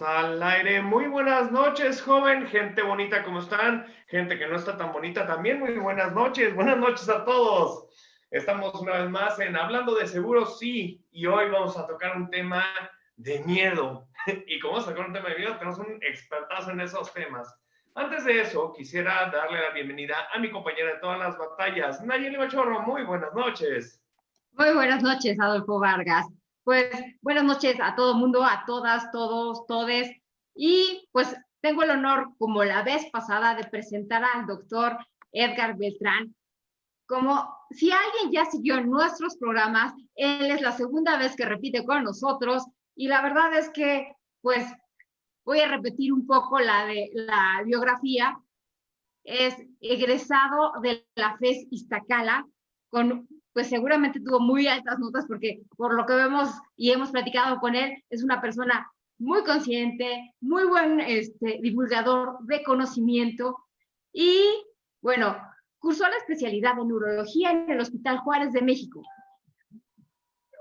Estamos al aire. Muy buenas noches, joven, gente bonita, ¿cómo están? Gente que no está tan bonita también, muy buenas noches. Buenas noches a todos. Estamos una vez más en Hablando de Seguros, sí, y hoy vamos a tocar un tema de miedo. Y como vamos a tocar un tema de miedo, tenemos un expertazo en esos temas. Antes de eso, quisiera darle la bienvenida a mi compañera de todas las batallas, Nayeli Machorro. Muy buenas noches. Muy buenas noches, Adolfo Vargas. Pues buenas noches a todo el mundo, a todas, todos, todes. Y pues tengo el honor, como la vez pasada, de presentar al doctor Edgar Beltrán. Como si alguien ya siguió nuestros programas, él es la segunda vez que repite con nosotros y la verdad es que pues voy a repetir un poco la biografía. Es egresado de la FES Iztacala, pues seguramente tuvo muy altas notas porque por lo que vemos y hemos platicado con él, es una persona muy consciente, muy buen divulgador de conocimiento y bueno, cursó la especialidad en neurología en el Hospital Juárez de México,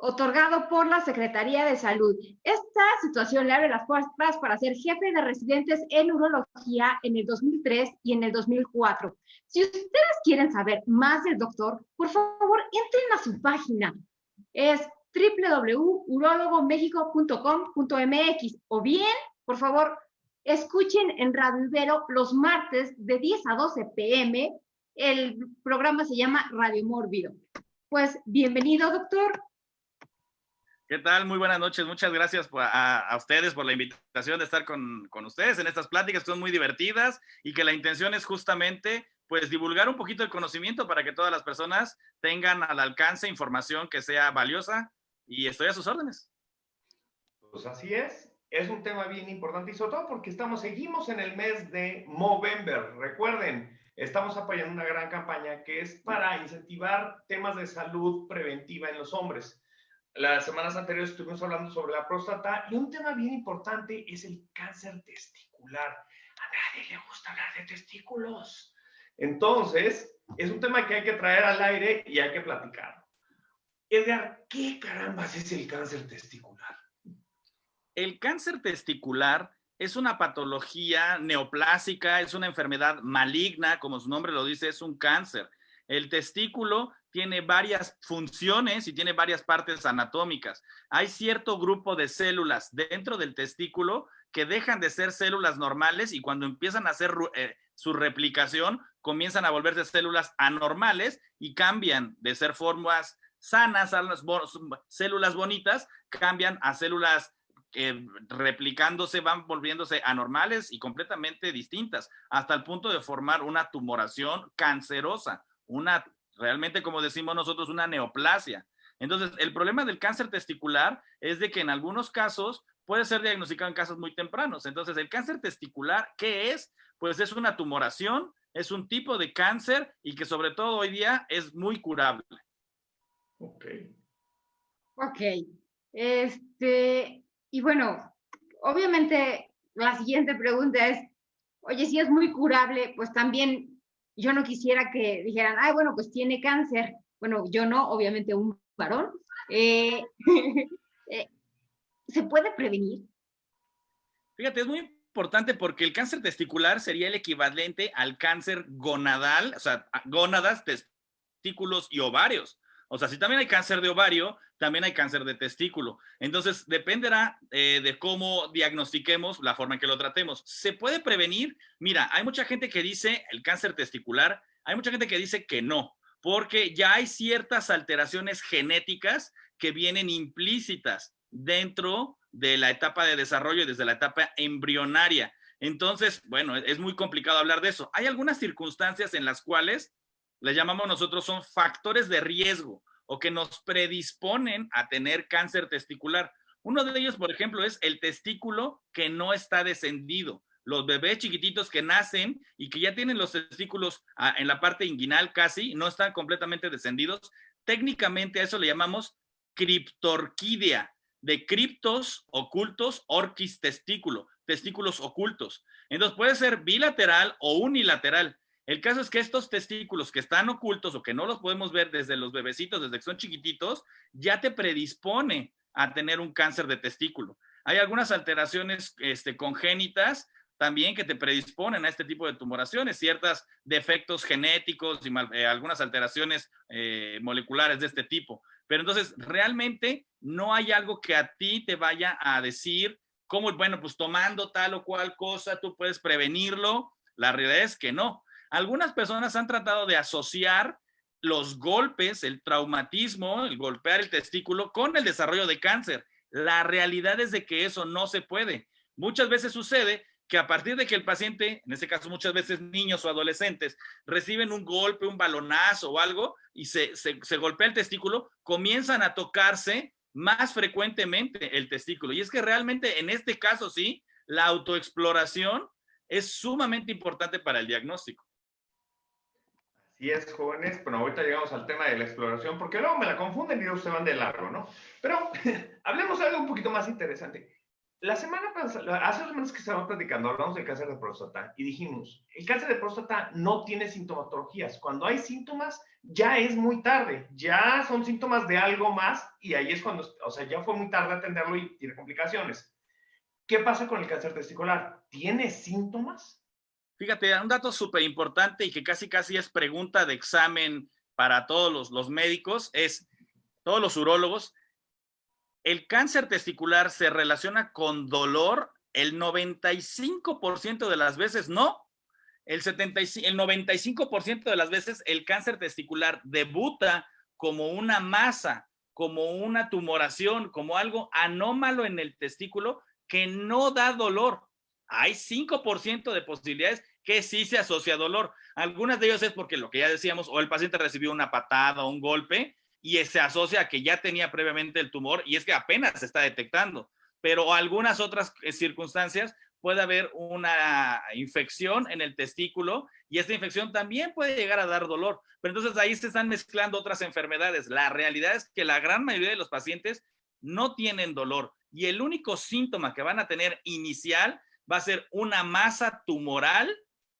otorgado por la Secretaría de Salud. Esta situación le abre las puertas para ser jefe de residentes en neurología en el 2003 y en el 2004. Si ustedes quieren saber más del doctor, por favor, entren a su página. Es www.urologomexico.com.mx o bien, por favor, escuchen en Radio Ibero los martes de 10 a 12 p.m. El programa se llama Radio Mórbido. Pues, bienvenido, doctor. ¿Qué tal? Muy buenas noches. Muchas gracias a ustedes por la invitación de estar con ustedes en estas pláticas que son muy divertidas y que la intención es justamente pues divulgar un poquito el conocimiento para que todas las personas tengan al alcance información que sea valiosa y estoy a sus órdenes. Pues así es un tema bien importante y sobre todo porque seguimos en el mes de Movember. Recuerden, estamos apoyando una gran campaña que es para incentivar temas de salud preventiva en los hombres. Las semanas anteriores estuvimos hablando sobre la próstata y un tema bien importante es el cáncer testicular. A nadie le gusta hablar de testículos. Entonces, es un tema que hay que traer al aire y hay que platicar. Edgar, ¿qué carambas es el cáncer testicular? El cáncer testicular es una patología neoplásica, es una enfermedad maligna, como su nombre lo dice, es un cáncer. El testículo tiene varias funciones y tiene varias partes anatómicas. Hay cierto grupo de células dentro del testículo que dejan de ser células normales y cuando empiezan a hacer su replicación, comienzan a volverse células anormales y cambian de ser formas sanas, células bonitas, cambian a células que replicándose van volviéndose anormales y completamente distintas, hasta el punto de formar una tumoración cancerosa, realmente, como decimos nosotros, una neoplasia. Entonces, el problema del cáncer testicular es de que en algunos casos puede ser diagnosticado en casos muy tempranos. Entonces, el cáncer testicular, ¿qué es? Pues es una tumoración, es un tipo de cáncer y que sobre todo hoy día es muy curable. Ok. Y bueno, obviamente la siguiente pregunta es, oye, si es muy curable, pues también yo no quisiera que dijeran, ay, bueno, pues tiene cáncer. Bueno, yo no, obviamente un varón. ¿Se puede prevenir? Fíjate, es muy importante porque el cáncer testicular sería el equivalente al cáncer gonadal, o sea, gónadas, testículos y ovarios. O sea, si también hay cáncer de ovario, también hay cáncer de testículo. Entonces, dependerá de cómo diagnostiquemos la forma en que lo tratemos. ¿Se puede prevenir? Mira, hay mucha gente que dice el cáncer testicular, hay mucha gente que dice que no, porque ya hay ciertas alteraciones genéticas que vienen implícitas dentro de la etapa de desarrollo y desde la etapa embrionaria. Entonces, bueno, es muy complicado hablar de eso. Hay algunas circunstancias en las cuales les llamamos nosotros son factores de riesgo o que nos predisponen a tener cáncer testicular. Uno de ellos, por ejemplo, es el testículo que no está descendido. Los bebés chiquititos que nacen y que ya tienen los testículos en la parte inguinal casi, no están completamente descendidos. Técnicamente a eso le llamamos criptorquídea, de criptos ocultos, orquis testículo, testículos ocultos. Entonces puede ser bilateral o unilateral. El caso es que estos testículos que están ocultos o que no los podemos ver desde los bebecitos, desde que son chiquititos, ya te predispone a tener un cáncer de testículo. Hay algunas alteraciones congénitas también que te predisponen a este tipo de tumoraciones, ciertos defectos genéticos y algunas alteraciones moleculares de este tipo. Pero entonces, realmente no hay algo que a ti te vaya a decir cómo, bueno, pues tomando tal o cual cosa tú puedes prevenirlo. La realidad es que no. Algunas personas han tratado de asociar los golpes, el traumatismo, el golpear el testículo con el desarrollo de cáncer. La realidad es de que eso no se puede. Muchas veces sucede que a partir de que el paciente, en este caso muchas veces niños o adolescentes, reciben un golpe, un balonazo o algo y se golpea el testículo, comienzan a tocarse más frecuentemente el testículo. Y es que realmente en este caso sí, la autoexploración es sumamente importante para el diagnóstico. Así es, jóvenes. Bueno, ahorita llegamos al tema de la exploración, porque luego me la confunden y luego se van de largo, ¿no? Pero hablemos de algo un poquito más interesante. La semana pasada, hace 2 semanas que estábamos platicando, hablamos del cáncer de próstata y dijimos, el cáncer de próstata no tiene sintomatologías. Cuando hay síntomas, ya es muy tarde, ya son síntomas de algo más y ahí es cuando, o sea, ya fue muy tarde atenderlo y tiene complicaciones. ¿Qué pasa con el cáncer testicular? ¿Tiene síntomas? Fíjate, un dato súper importante y que casi es pregunta de examen para todos los médicos, todos los urólogos. El cáncer testicular se relaciona con dolor el 95% de las veces, no. El 95% de las veces el cáncer testicular debuta como una masa, como una tumoración, como algo anómalo en el testículo que no da dolor. Hay 5% de posibilidades que sí se asocia a dolor. Algunas de ellas es porque lo que ya decíamos, o el paciente recibió una patada o un golpe y se asocia a que ya tenía previamente el tumor y es que apenas se está detectando. Pero algunas otras circunstancias puede haber una infección en el testículo y esta infección también puede llegar a dar dolor. Pero entonces ahí se están mezclando otras enfermedades. La realidad es que la gran mayoría de los pacientes no tienen dolor y el único síntoma que van a tener inicial va a ser una masa tumoral,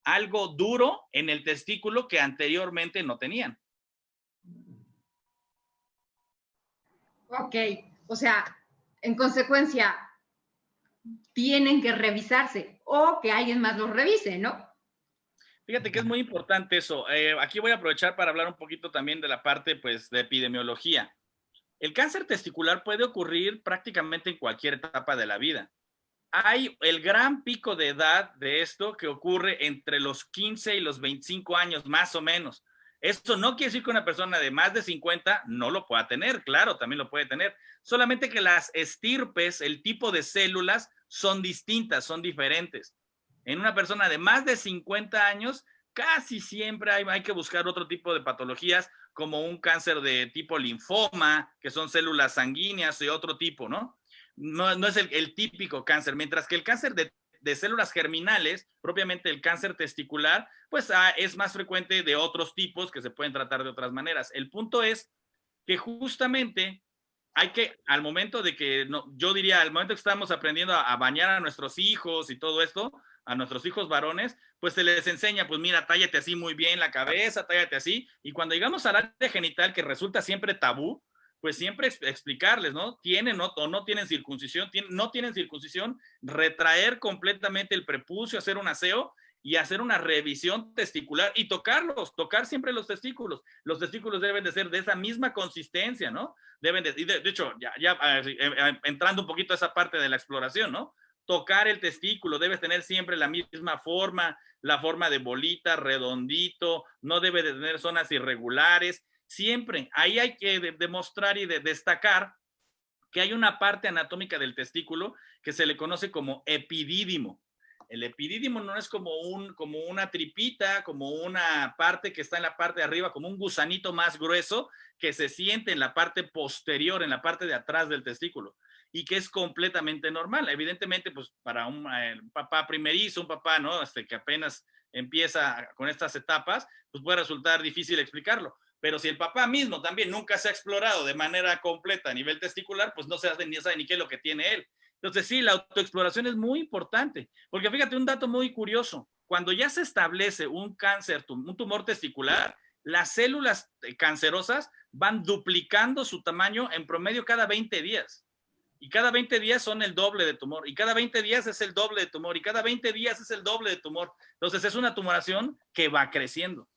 algo duro en el testículo que anteriormente no tenían. Ok, o sea, en consecuencia, tienen que revisarse o que alguien más los revise, ¿no? Fíjate que es muy importante eso. Aquí voy a aprovechar para hablar un poquito también de la parte, pues, de epidemiología. El cáncer testicular puede ocurrir prácticamente en cualquier etapa de la vida. Hay el gran pico de edad de esto que ocurre entre los 15 y los 25 años, más o menos. Esto no quiere decir que una persona de más de 50 no lo pueda tener, claro, también lo puede tener. Solamente que las estirpes, el tipo de células son distintas, son diferentes. En una persona de más de 50 años, casi siempre hay que buscar otro tipo de patologías, como un cáncer de tipo linfoma, que son células sanguíneas y otro tipo, ¿no? No es el típico cáncer, mientras que el cáncer de células germinales, propiamente el cáncer testicular, pues es más frecuente de otros tipos que se pueden tratar de otras maneras. El punto es que justamente hay que, al momento de que, no, yo diría, al momento que estamos aprendiendo a bañar a nuestros hijos y todo esto, a nuestros hijos varones, pues se les enseña, pues mira, tállate así muy bien la cabeza, tállate así, y cuando llegamos al área genital, que resulta siempre tabú, pues siempre explicarles, ¿no? ¿Tienen o no tienen circuncisión? ¿No tienen circuncisión? Retraer completamente el prepucio, hacer un aseo y hacer una revisión testicular y tocar siempre los testículos. Los testículos deben de ser de esa misma consistencia, ¿no? De hecho, entrando un poquito a esa parte de la exploración, ¿no? Tocar el testículo, debes tener siempre la misma forma, la forma de bolita, redondito, no debe de tener zonas irregulares. Siempre, ahí hay que demostrar y destacar que hay una parte anatómica del testículo que se le conoce como epidídimo. El epidídimo no es como una tripita, como una parte que está en la parte de arriba, como un gusanito más grueso que se siente en la parte posterior, en la parte de atrás del testículo, y que es completamente normal. Evidentemente, pues para un papá primerizo, un papá, ¿no? Que apenas empieza con estas etapas, pues puede resultar difícil explicarlo. Pero si el papá mismo también nunca se ha explorado de manera completa a nivel testicular, pues no se sabe ni qué es lo que tiene él. Entonces sí, la autoexploración es muy importante, porque fíjate un dato muy curioso, cuando ya se establece un cáncer, un tumor testicular, las células cancerosas van duplicando su tamaño en promedio cada 20 días. Y cada 20 días son el doble de tumor. Y cada 20 días es el doble de tumor. Y cada 20 días es el doble de tumor. Entonces es una tumoración que va creciendo.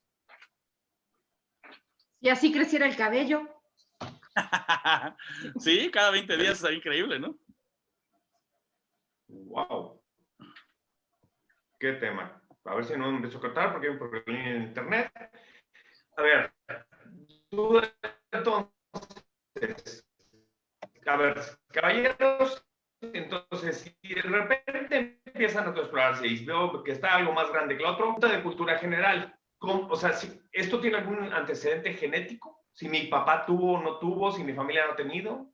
Y así creciera el cabello. Sí, cada 20 días es increíble, ¿no? Wow. ¿Qué tema? A ver si no me empiezo a cortar porque hay un problema en internet. A ver, tú entonces, a ver, caballeros, entonces, si de repente empiezan a explorarse y veo que está algo más grande que el otro, de cultura general, o sea, si esto tiene algún antecedente genético, si mi papá tuvo o no tuvo, si mi familia no ha tenido.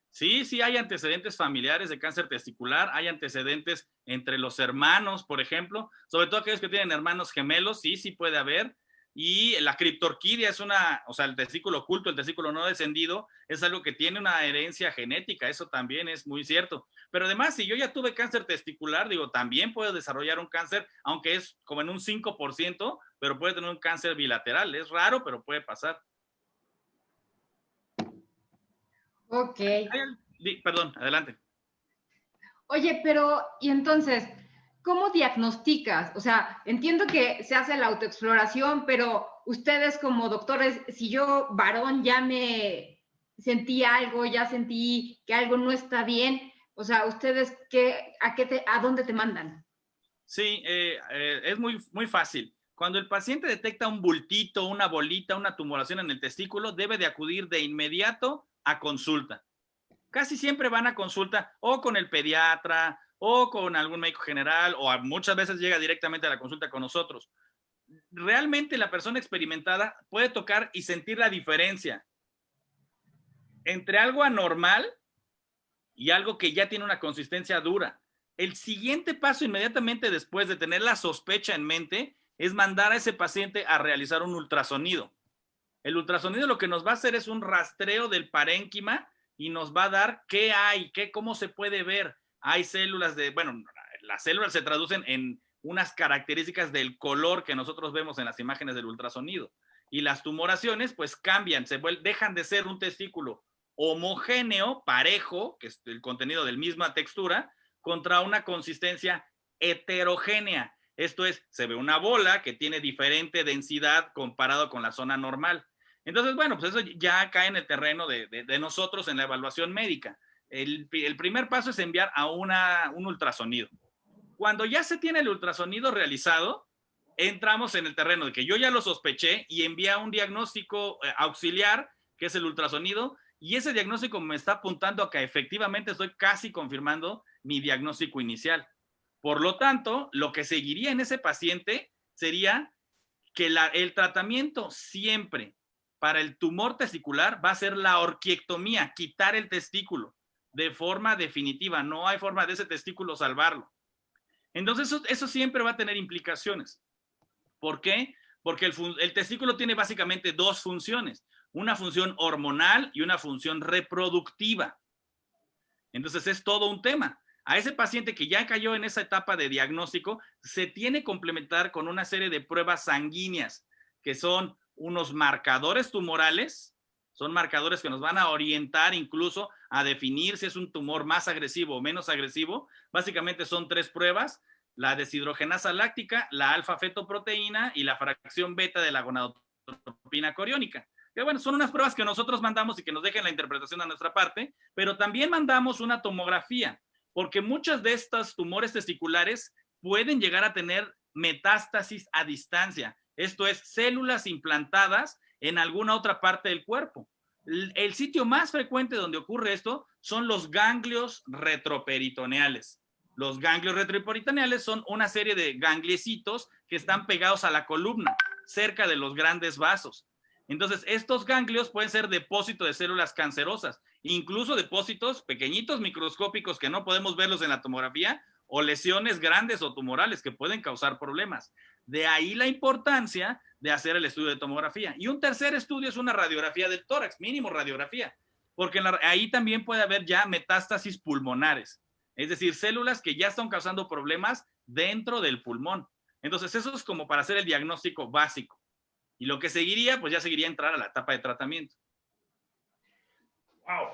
Sí, sí hay antecedentes familiares de cáncer testicular, hay antecedentes entre los hermanos, por ejemplo, sobre todo aquellos que tienen hermanos gemelos, sí, sí puede haber. Y la criptorquidia es una, o sea, el testículo oculto, el testículo no descendido, es algo que tiene una herencia genética, eso también es muy cierto. Pero además, si yo ya tuve cáncer testicular, digo, también puedo desarrollar un cáncer, aunque es como en un 5%, pero puede tener un cáncer bilateral, es raro, pero puede pasar. Ok. Perdón, adelante. Oye, pero, ¿y entonces, cómo diagnosticas? O sea, entiendo que se hace la autoexploración, pero ustedes como doctores, si yo, varón, ya me sentí algo, ya sentí que algo no está bien, o sea, ¿ustedes a dónde te mandan? Sí, es muy, muy fácil. Cuando el paciente detecta un bultito, una bolita, una tumoración en el testículo, debe de acudir de inmediato a consulta. Casi siempre van a consulta o con el pediatra o con algún médico general o muchas veces llega directamente a la consulta con nosotros. Realmente la persona experimentada puede tocar y sentir la diferencia entre algo anormal y algo que ya tiene una consistencia dura. El siguiente paso inmediatamente después de tener la sospecha en mente es mandar a ese paciente a realizar un ultrasonido. El ultrasonido lo que nos va a hacer es un rastreo del parénquima y nos va a dar qué hay, cómo se puede ver. Hay células bueno, las células se traducen en unas características del color que nosotros vemos en las imágenes del ultrasonido. Y las tumoraciones pues cambian, dejan de ser un testículo homogéneo, parejo, que es el contenido de la misma textura, contra una consistencia heterogénea. Esto es, se ve una bola que tiene diferente densidad comparado con la zona normal. Entonces, bueno, pues eso ya cae en el terreno de nosotros en la evaluación médica. El primer paso es enviar a un ultrasonido. Cuando ya se tiene el ultrasonido realizado, entramos en el terreno de que yo ya lo sospeché y envía un diagnóstico auxiliar, que es el ultrasonido, y ese diagnóstico me está apuntando a que efectivamente estoy casi confirmando mi diagnóstico inicial. Por lo tanto, lo que seguiría en ese paciente sería que el tratamiento siempre para el tumor testicular va a ser la orquiectomía, quitar el testículo de forma definitiva. No hay forma de ese testículo salvarlo. Entonces, eso siempre va a tener implicaciones. ¿Por qué? Porque el testículo tiene básicamente dos funciones, una función hormonal y una función reproductiva. Entonces, es todo un tema. A ese paciente que ya cayó en esa etapa de diagnóstico, se tiene que complementar con una serie de pruebas sanguíneas, que son unos marcadores tumorales, son marcadores que nos van a orientar incluso a definir si es un tumor más agresivo o menos agresivo. Básicamente son tres pruebas: la deshidrogenasa láctica, la alfa-fetoproteína y la fracción beta de la gonadotropina coriónica. Que bueno, son unas pruebas que nosotros mandamos y que nos dejen la interpretación a nuestra parte, pero también mandamos una tomografía, porque muchos de estos tumores testiculares pueden llegar a tener metástasis a distancia. Esto es, células implantadas en alguna otra parte del cuerpo. El sitio más frecuente donde ocurre esto son los ganglios retroperitoneales. Los ganglios retroperitoneales son una serie de gangliecitos que están pegados a la columna, cerca de los grandes vasos. Entonces, estos ganglios pueden ser depósito de células cancerosas, incluso depósitos pequeñitos, microscópicos, que no podemos verlos en la tomografía, o lesiones grandes o tumorales que pueden causar problemas. De ahí la importancia de hacer el estudio de tomografía. Y un tercer estudio es una radiografía del tórax, mínimo radiografía, porque ahí también puede haber ya metástasis pulmonares, es decir, células que ya están causando problemas dentro del pulmón. Entonces, eso es como para hacer el diagnóstico básico. Y lo que seguiría, pues ya seguiría entrar a la etapa de tratamiento. Wow.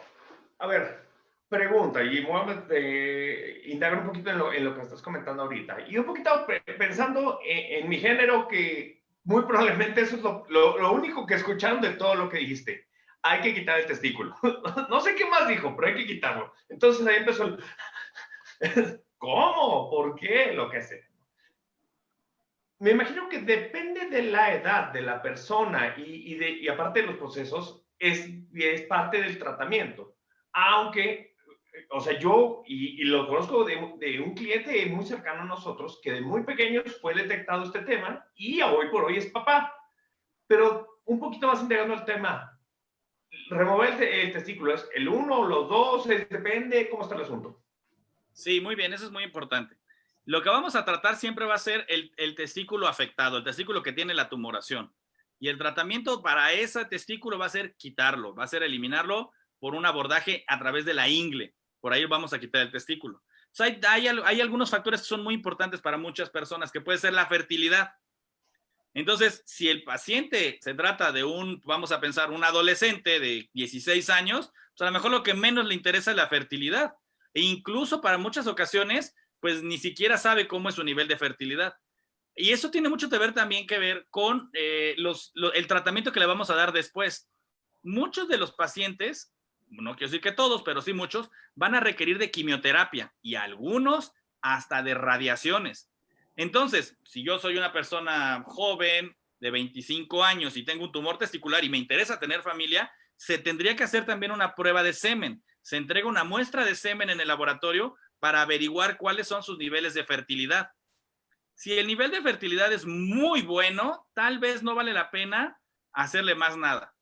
A ver, pregunta, y voy a indagar un poquito en lo que estás comentando ahorita. Y un poquito pensando en mi género, que muy probablemente eso es lo único que escucharon de todo lo que dijiste. Hay que quitar el testículo. No sé qué más dijo, pero hay que quitarlo. Entonces ahí empezó el... ¿Cómo? ¿Por qué? Lo que sea. Me imagino que depende de la edad de la persona y aparte de los procesos, es parte del tratamiento. Aunque, o sea, yo, y lo conozco de un cliente muy cercano a nosotros, que de muy pequeños fue detectado este tema y hoy por hoy es papá. Pero un poquito más integrando el tema, remover el testículo, ¿es el uno, los dos? Depende cómo está el asunto. Sí, muy bien, eso es muy importante. Lo que vamos a tratar siempre va a ser el testículo afectado, el testículo que tiene la tumoración. Y el tratamiento para ese testículo va a ser quitarlo, va a ser eliminarlo por un abordaje a través de la ingle. Por ahí vamos a quitar el testículo. O sea, hay algunos factores que son muy importantes para muchas personas, que puede ser la fertilidad. Entonces, si el paciente se trata de vamos a pensar, un adolescente de 16 años, pues a lo mejor lo que menos le interesa es la fertilidad. E incluso para muchas ocasiones, pues ni siquiera sabe cómo es su nivel de fertilidad. Y eso tiene mucho que ver con el tratamiento que le vamos a dar después. Muchos de los pacientes, no quiero decir que todos, pero sí muchos, van a requerir de quimioterapia y algunos hasta de radiaciones. Entonces, si yo soy una persona joven de 25 años y tengo un tumor testicular y me interesa tener familia, se tendría que hacer también una prueba de semen. Se entrega una muestra de semen en el laboratorio para averiguar cuáles son sus niveles de fertilidad. Si el nivel de fertilidad es muy bueno, tal vez no vale la pena hacerle más nada.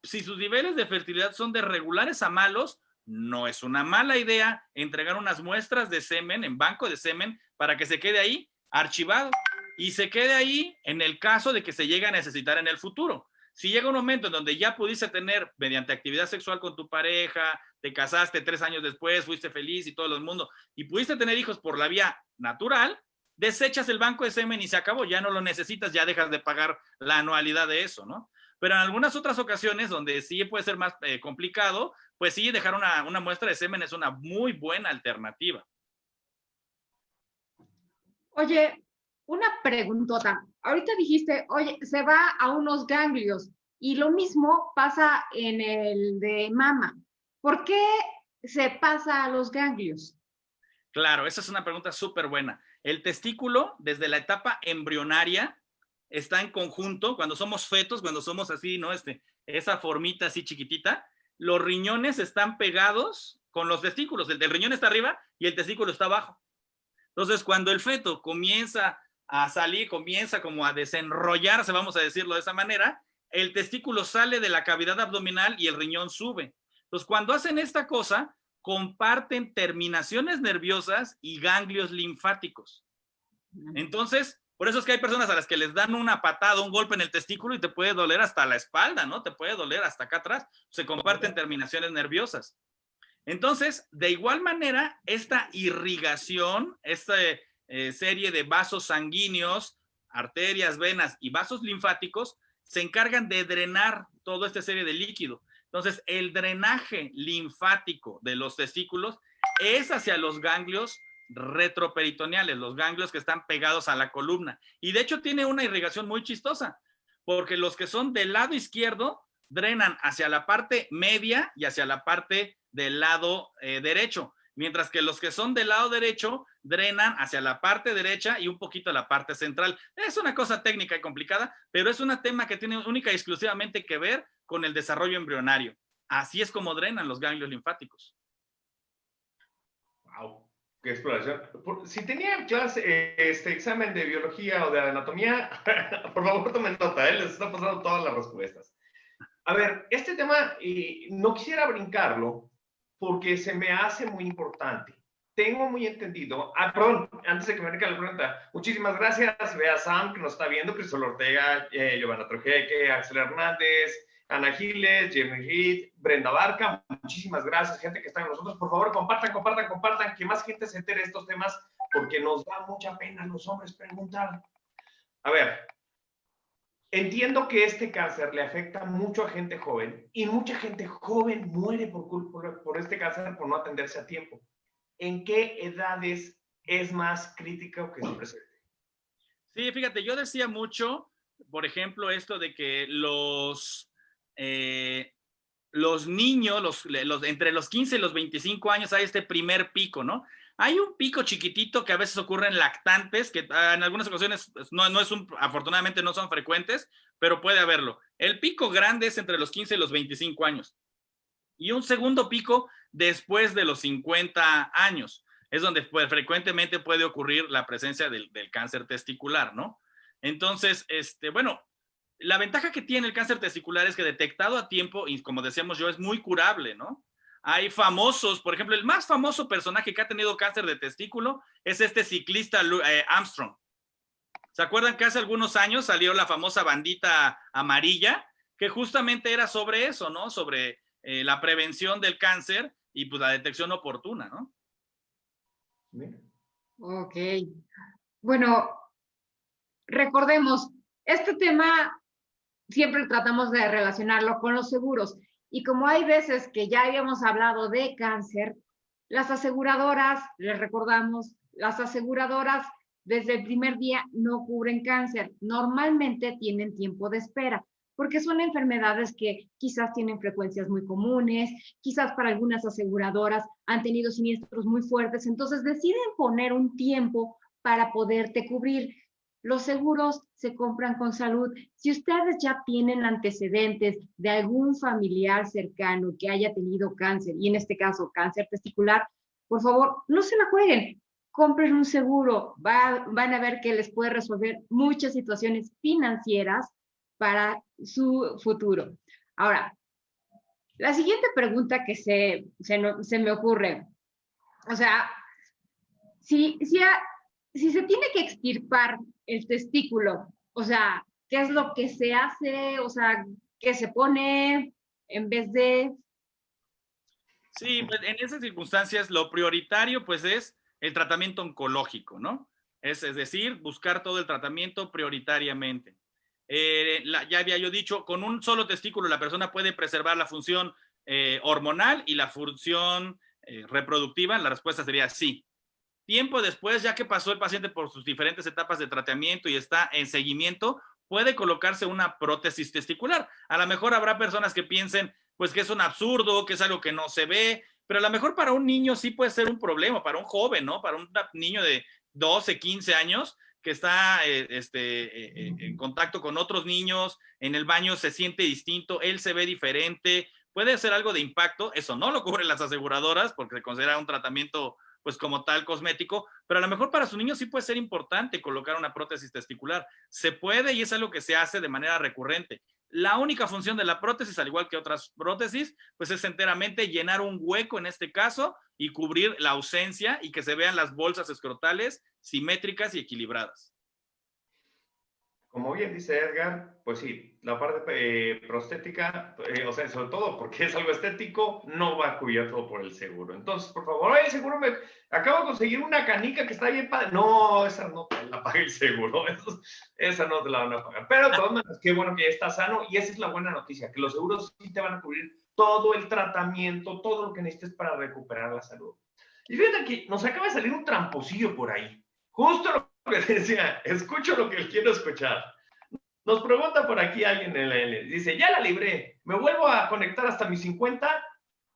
Si sus niveles de fertilidad son de regulares a malos, no es una mala idea entregar unas muestras de semen en banco de semen para que se quede ahí archivado y se quede ahí en el caso de que se llegue a necesitar en el futuro. Si llega un momento en donde ya pudiste tener mediante actividad sexual con tu pareja, te casaste 3 años después, fuiste feliz y todo el mundo, y pudiste tener hijos por la vía natural, desechas el banco de semen y se acabó, ya no lo necesitas, ya dejas de pagar la anualidad de eso, ¿no? Pero en algunas otras ocasiones donde sí puede ser más complicado, pues sí, dejar una muestra de semen es una muy buena alternativa. Oye, una preguntota. Ahorita dijiste, oye, se va a unos ganglios y lo mismo pasa en el de mama. ¿Por qué se pasa a los ganglios? Claro, esa es una pregunta súper buena. El testículo, desde la etapa embrionaria, está en conjunto, cuando somos fetos, cuando somos así, ¿no? Esa formita así chiquitita, los riñones están pegados con los testículos. El riñón está arriba y el testículo está abajo. Entonces, cuando el feto comienza a salir, comienza como a desenrollarse, vamos a decirlo de esa manera, el testículo sale de la cavidad abdominal y el riñón sube. Entonces, cuando hacen esta cosa, comparten terminaciones nerviosas y ganglios linfáticos. Entonces, por eso es que hay personas a las que les dan una patada, un golpe en el testículo y te puede doler hasta la espalda, ¿no? Te puede doler hasta acá atrás. Se comparten terminaciones nerviosas. Entonces, de igual manera, esta irrigación, esta serie de vasos sanguíneos, arterias, venas y vasos linfáticos, se encargan de drenar toda esta serie de líquido. Entonces, el drenaje linfático de los testículos es hacia los ganglios retroperitoneales, los ganglios que están pegados a la columna. Y de hecho tiene una irrigación muy chistosa, porque los que son del lado izquierdo drenan hacia la parte media y hacia la parte del lado derecho, mientras que los que son del lado derecho drenan hacia la parte derecha y un poquito a la parte central. Es una cosa técnica y complicada, pero es un tema que tiene única y exclusivamente que ver con el desarrollo embrionario. Así es como drenan los ganglios linfáticos. Wow, qué exploración. Si tenía clase, examen de biología o de anatomía, por favor tomen nota, les está pasando todas las respuestas. A ver, este tema no quisiera brincarlo porque se me hace muy importante. Tengo muy entendido, perdón, antes de que me venga la pregunta, muchísimas gracias, Bea Sam, que nos está viendo, Cristóbal Ortega, Giovanna Trojeque, Axel Hernández, Ana Giles, Jeremy Reed, Brenda Barca, muchísimas gracias, gente que está con nosotros. Por favor, compartan, que más gente se entere de estos temas, porque nos da mucha pena a los hombres preguntar. A ver, entiendo que este cáncer le afecta mucho a gente joven y mucha gente joven muere por este cáncer por no atenderse a tiempo. ¿En qué edades es más crítico que se presente? Sí, fíjate, yo decía mucho, por ejemplo, esto de que los niños, entre los 15 y los 25 años hay este primer pico, ¿no? Hay un pico chiquitito que a veces ocurre en lactantes, que en algunas ocasiones afortunadamente no son frecuentes, pero puede haberlo. El pico grande es entre los 15 y los 25 años. Y un segundo pico después de los 50 años. Es donde frecuentemente puede ocurrir la presencia del cáncer testicular, ¿no? Entonces, bueno, la ventaja que tiene el cáncer testicular es que detectado a tiempo, y como decíamos yo, es muy curable, ¿no? Hay famosos, por ejemplo, el más famoso personaje que ha tenido cáncer de testículo es este ciclista Armstrong. ¿Se acuerdan que hace algunos años salió la famosa bandita amarilla? Que justamente era sobre eso, ¿no? Sobre la prevención del cáncer y pues la detección oportuna, ¿no? Ok. Bueno, recordemos, este tema siempre tratamos de relacionarlo con los seguros. Y como hay veces que ya habíamos hablado de cáncer, las aseguradoras, les recordamos, las aseguradoras desde el primer día no cubren cáncer. Normalmente tienen tiempo de espera, porque son enfermedades que quizás tienen frecuencias muy comunes, quizás para algunas aseguradoras han tenido siniestros muy fuertes, entonces deciden poner un tiempo para poderte cubrir. Los seguros se compran con salud. Si ustedes ya tienen antecedentes de algún familiar cercano que haya tenido cáncer, y en este caso cáncer testicular, por favor, no se la jueguen. Compren un seguro. Van a ver que les puede resolver muchas situaciones financieras para su futuro. Ahora, la siguiente pregunta que se me ocurre, o sea, si se tiene que extirpar el testículo, o sea, ¿qué es lo que se hace? O sea, ¿qué se pone en vez de...? Sí, pues en esas circunstancias lo prioritario pues es el tratamiento oncológico, ¿no? Es decir, buscar todo el tratamiento prioritariamente. Ya había yo dicho, con un solo testículo la persona puede preservar la función hormonal y la función reproductiva. La respuesta sería sí. Tiempo después, ya que pasó el paciente por sus diferentes etapas de tratamiento y está en seguimiento, puede colocarse una prótesis testicular. A lo mejor habrá personas que piensen, pues que es un absurdo, que es algo que no se ve, pero a lo mejor para un niño sí puede ser un problema, para un joven, ¿no? Para un niño de 12, 15 años que está en contacto con otros niños, en el baño se siente distinto, él se ve diferente, puede ser algo de impacto, eso no lo cubren las aseguradoras porque se considera un tratamiento pues como tal cosmético, pero a lo mejor para su niño sí puede ser importante colocar una prótesis testicular. Se puede y es algo que se hace de manera recurrente. La única función de la prótesis, al igual que otras prótesis, pues es enteramente llenar un hueco en este caso y cubrir la ausencia y que se vean las bolsas escrotales simétricas y equilibradas. Como bien dice Edgar, pues sí, la parte prostética, o sea, sobre todo porque es algo estético, no va cubierto por el seguro. Entonces, por favor, oye, el seguro acabo de conseguir una canica que está bien padre. No, esa no te la paga el seguro, esa no te la van a pagar. Pero de todas maneras, qué bueno que ya está sano y esa es la buena noticia, que los seguros sí te van a cubrir todo el tratamiento, todo lo que necesites para recuperar la salud. Y fíjate que nos acaba de salir un tramposillo por ahí. Justo lo que decía, escucho lo que quiero escuchar. Nos pregunta por aquí alguien en la dice, ya la libré, ¿me vuelvo a conectar hasta mis 50?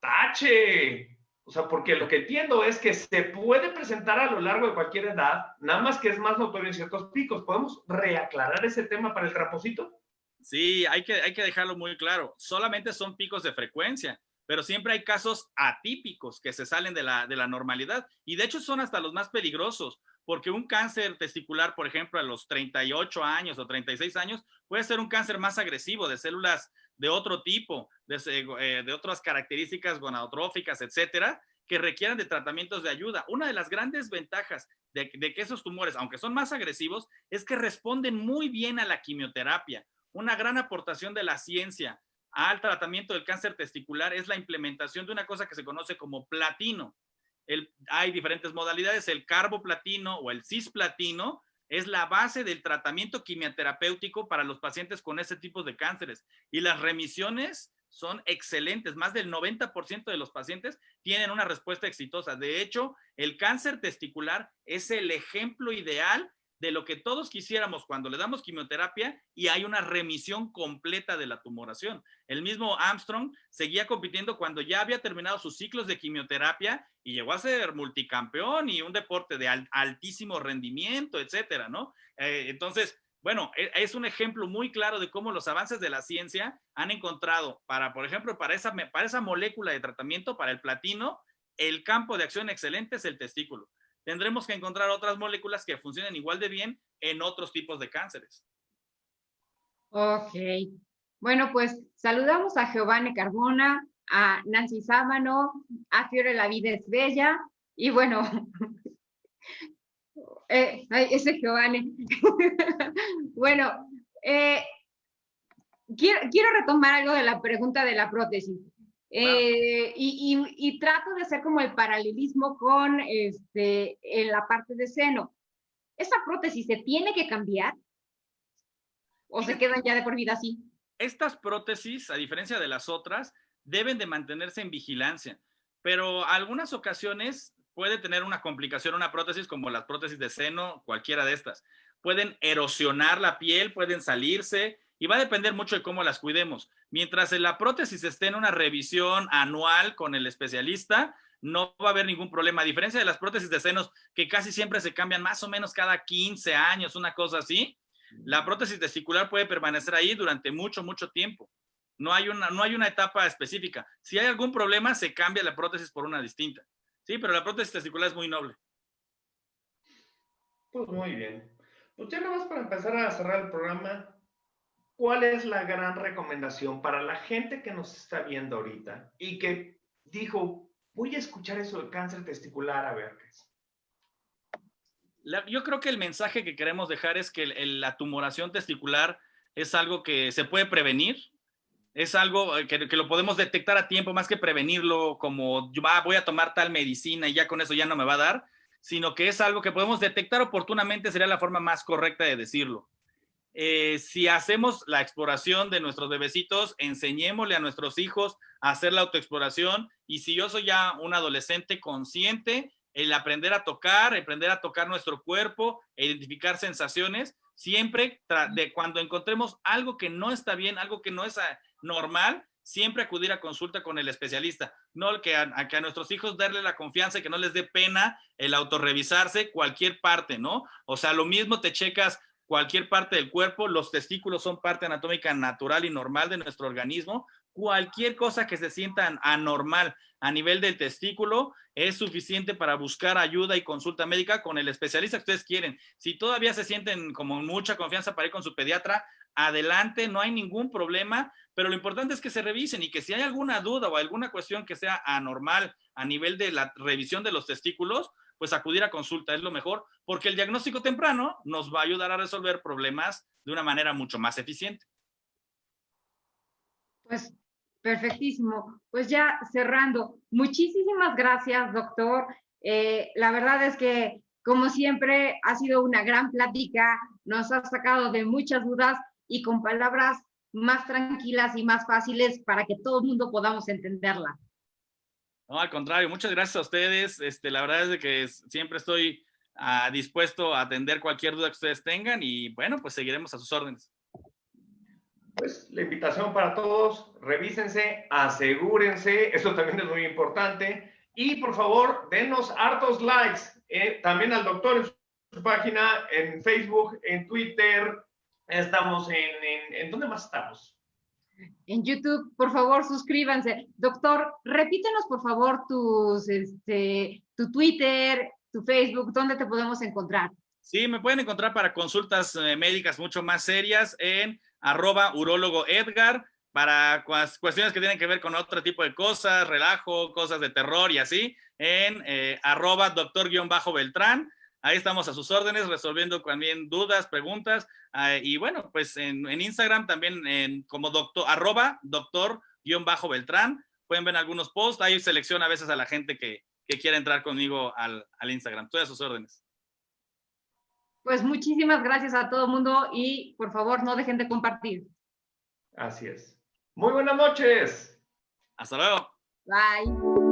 ¡Tache! O sea, porque lo que entiendo es que se puede presentar a lo largo de cualquier edad, nada más que es más notorio en ciertos picos. ¿Podemos reaclarar ese tema para el tramposito? Sí, hay que dejarlo muy claro. Solamente son picos de frecuencia, pero siempre hay casos atípicos que se salen de la normalidad y de hecho son hasta los más peligrosos, porque un cáncer testicular, por ejemplo, a los 38 años o 36 años, puede ser un cáncer más agresivo de células de otro tipo, de otras características gonadotróficas, etcétera, que requieran de tratamientos de ayuda. Una de las grandes ventajas de que esos tumores, aunque son más agresivos, es que responden muy bien a la quimioterapia. Una gran aportación de la ciencia al tratamiento del cáncer testicular es la implementación de una cosa que se conoce como platino. Hay diferentes modalidades, el carboplatino o el cisplatino, es la base del tratamiento quimioterapéutico para los pacientes con ese tipo de cánceres. Y las remisiones son excelentes. Más del 90% de los pacientes tienen una respuesta exitosa. De hecho, el cáncer testicular es el ejemplo ideal de lo que todos quisiéramos cuando le damos quimioterapia y hay una remisión completa de la tumoración. El mismo Armstrong seguía compitiendo cuando ya había terminado sus ciclos de quimioterapia y llegó a ser multicampeón y un deporte de altísimo rendimiento, etcétera, ¿no? Entonces, bueno, es un ejemplo muy claro de cómo los avances de la ciencia han encontrado por ejemplo, para esa molécula de tratamiento, para el platino, el campo de acción excelente es el testículo. Tendremos que encontrar otras moléculas que funcionen igual de bien en otros tipos de cánceres. Ok. Bueno, pues saludamos a Giovanni Carbona, a Nancy Sámano, a Fiore La Vida es Bella, y bueno, ese Giovanni. Bueno, quiero retomar algo de la pregunta de la prótesis. Y trato de hacer como el paralelismo con en la parte de seno. ¿Esa prótesis se tiene que cambiar? ¿O se quedan ya de por vida así? Estas prótesis, a diferencia de las otras, deben de mantenerse en vigilancia, pero algunas ocasiones puede tener una complicación una prótesis como las prótesis de seno, cualquiera de estas. Pueden erosionar la piel, pueden salirse, y va a depender mucho de cómo las cuidemos. Mientras la prótesis esté en una revisión anual con el especialista, no va a haber ningún problema. A diferencia de las prótesis de senos, que casi siempre se cambian más o menos cada 15 años, una cosa así, la prótesis testicular puede permanecer ahí durante mucho, mucho tiempo. No hay una etapa específica. Si hay algún problema, se cambia la prótesis por una distinta. Sí, pero la prótesis testicular es muy noble. Pues muy bien. Pues ya nada más para empezar a cerrar el programa, ¿cuál es la gran recomendación para la gente que nos está viendo ahorita y que dijo, voy a escuchar eso de cáncer testicular a ver qué es? Yo creo que el mensaje que queremos dejar es que la tumoración testicular es algo que se puede prevenir, es algo que lo podemos detectar a tiempo, más que prevenirlo como voy a tomar tal medicina y ya con eso ya no me va a dar, sino que es algo que podemos detectar oportunamente, sería la forma más correcta de decirlo. Si hacemos la exploración de nuestros bebecitos, enseñémosle a nuestros hijos a hacer la autoexploración, y si yo soy ya un adolescente consciente, el aprender a tocar nuestro cuerpo e identificar sensaciones, siempre cuando encontremos algo que no está bien, algo que no es normal, siempre acudir a consulta con el especialista, no que a nuestros hijos darle la confianza y que no les dé pena el autorrevisarse cualquier parte, ¿no? O sea, lo mismo te checas cualquier parte del cuerpo, los testículos son parte anatómica natural y normal de nuestro organismo, cualquier cosa que se sienta anormal a nivel del testículo es suficiente para buscar ayuda y consulta médica con el especialista que ustedes quieren. Si todavía se sienten como mucha confianza para ir con su pediatra, adelante, no hay ningún problema, pero lo importante es que se revisen y que si hay alguna duda o alguna cuestión que sea anormal a nivel de la revisión de los testículos, pues acudir a consulta es lo mejor, porque el diagnóstico temprano nos va a ayudar a resolver problemas de una manera mucho más eficiente. Pues perfectísimo. Pues ya cerrando, muchísimas gracias, doctor. La verdad es que, como siempre, ha sido una gran plática, nos ha sacado de muchas dudas y con palabras más tranquilas y más fáciles para que todo el mundo podamos entenderla. No, al contrario, muchas gracias a ustedes. La verdad es de que siempre estoy dispuesto a atender cualquier duda que ustedes tengan y bueno, pues seguiremos a sus órdenes. Pues la invitación para todos, revísense, asegúrense, eso también es muy importante, y por favor, denos hartos likes, también al doctor en su página, en Facebook, en Twitter, estamos ¿en dónde más estamos? En YouTube, por favor, suscríbanse. Doctor, repítenos, por favor, tu Twitter, tu Facebook, ¿dónde te podemos encontrar? Sí, me pueden encontrar para consultas médicas mucho más serias en @urólogoedgar, para cuestiones que tienen que ver con otro tipo de cosas, relajo, cosas de terror y así, en @doctor_Beltrán. Ahí estamos a sus órdenes, resolviendo también dudas, preguntas. Y bueno, pues en Instagram también como @doctor_Beltrán. Pueden ver algunos posts. Ahí selecciona a veces a la gente que quiere entrar conmigo al Instagram. Estoy a sus órdenes. Pues muchísimas gracias a todo el mundo y por favor no dejen de compartir. Así es. Muy buenas noches. Hasta luego. Bye.